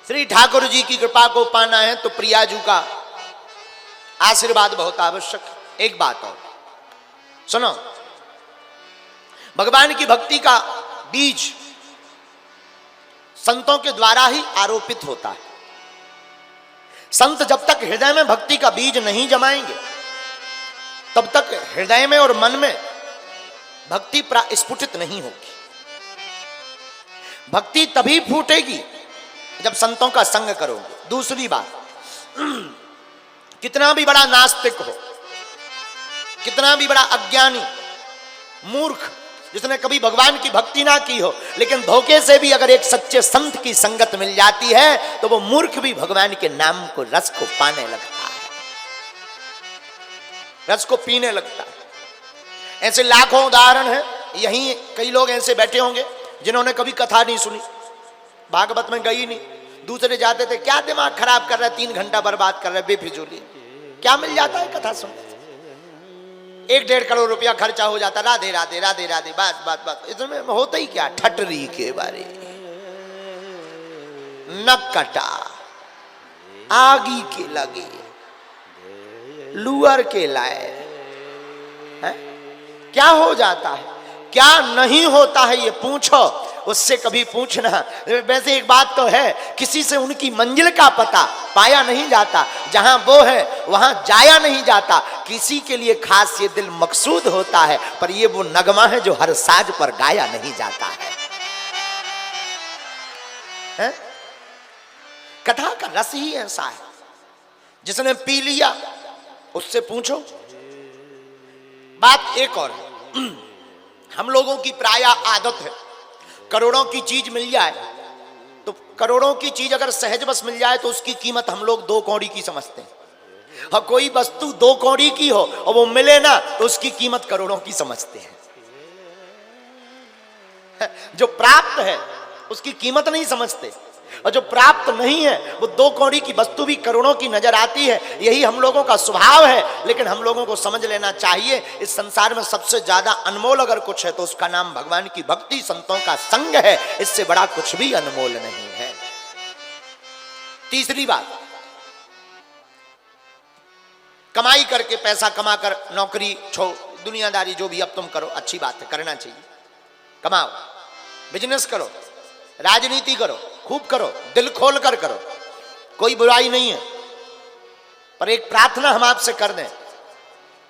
श्री ठाकुर जी की कृपा को पाना है तो प्रियाजू का आशीर्वाद बहुत आवश्यक है। एक बात और सुनो, भगवान की भक्ति का बीज संतों के द्वारा ही आरोपित होता है। संत जब तक हृदय में भक्ति का बीज नहीं जमाएंगे तब तक हृदय में और मन में भक्ति स्फुटित नहीं होगी। भक्ति तभी फूटेगी जब संतों का संग करोगे। दूसरी बात, कितना भी बड़ा नास्तिक हो, कितना भी बड़ा अज्ञानी मूर्ख, जिसने कभी भगवान की भक्ति ना की हो, लेकिन धोखे से भी अगर एक सच्चे संत की संगत मिल जाती है तो वो मूर्ख भी भगवान के नाम को, रस को पाने लगता है, रस को पीने लगता है। ऐसे लाखों उदाहरण हैं। यहीं कई लोग ऐसे बैठे होंगे जिन्होंने कभी कथा नहीं सुनी, भागवत में गई नहीं, दूसरे जाते थे, क्या दिमाग खराब कर रहा है, 3 घंटा बर्बाद कर रहा है बेफिजूली। क्या मिल जाता है कथा सुनने से? 1-1.5 करोड़ रुपया खर्चा हो जाता, राधे राधे राधे राधे, बात बात बात। इसमें होता ही क्या, ठटरी के बारे, न कटा आगी के लगे, लुअर के लाए है? क्या हो जाता है, क्या नहीं होता है, ये पूछो उससे, कभी पूछना। वैसे एक बात तो है, किसी से उनकी मंजिल का पता पाया नहीं जाता, जहां वो है वहां जाया नहीं जाता। किसी के लिए खास ये दिल मकसूद होता है, पर ये वो नगमा है जो हर साज पर गाया नहीं जाता है? कथा का रस ही ऐसा है, जिसने पी लिया उससे पूछो। बात एक और है, हम लोगों की प्राय आदत है, करोड़ों की चीज मिल जाए तो करोड़ों की चीज अगर सहज बस मिल जाए तो उसकी कीमत हम लोग 2 कौड़ी की समझते हैं। और कोई वस्तु 2 कौड़ी की हो और वो मिले ना तो उसकी कीमत करोड़ों की समझते हैं। जो प्राप्त है उसकी कीमत नहीं समझते, और जो प्राप्त नहीं है वो 2 कौड़ी की वस्तु भी करोड़ों की नजर आती है। यही हम लोगों का स्वभाव है। लेकिन हम लोगों को समझ लेना चाहिए, इस संसार में सबसे ज्यादा अनमोल अगर कुछ है तो उसका नाम भगवान की भक्ति, संतों का संग है। इससे बड़ा कुछ भी अनमोल नहीं है। तीसरी बात, कमाई करके, पैसा कमाकर, नौकरी दुनियादारी जो भी अब तुम करो, अच्छी बात है, करना चाहिए। कमाओ, बिजनेस करो, राजनीति करो, खूब करो, दिल खोल कर करो, कोई बुराई नहीं है। पर एक प्रार्थना हम आपसे कर दें,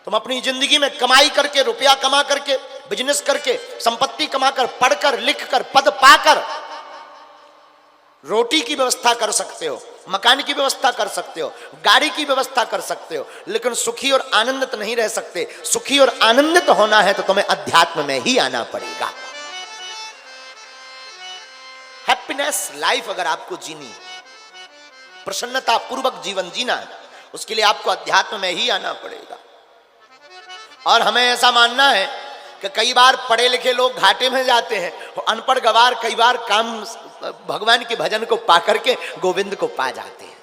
तुम अपनी जिंदगी में कमाई करके, रुपया कमा करके, बिजनेस करके, संपत्ति कमाकर, पढ़कर, लिखकर, पद पाकर रोटी की व्यवस्था कर सकते हो, मकान की व्यवस्था कर सकते हो, गाड़ी की व्यवस्था कर सकते हो, लेकिन सुखी और आनंदित नहीं रह सकते। सुखी और आनंदित होना है तो तुम्हें अध्यात्म में ही आना पड़ेगा। हैप्पीनेस लाइफ अगर आपको जीनी, प्रसन्नता पूर्वक जीवन जीना है, उसके लिए आपको अध्यात्म में ही आना पड़ेगा। और हमें ऐसा मानना है कि कई बार पढ़े लिखे लोग घाटे में जाते हैं, अनपढ़ गवार कई बार काम भगवान के भजन को पा करके गोविंद को पा जाते हैं।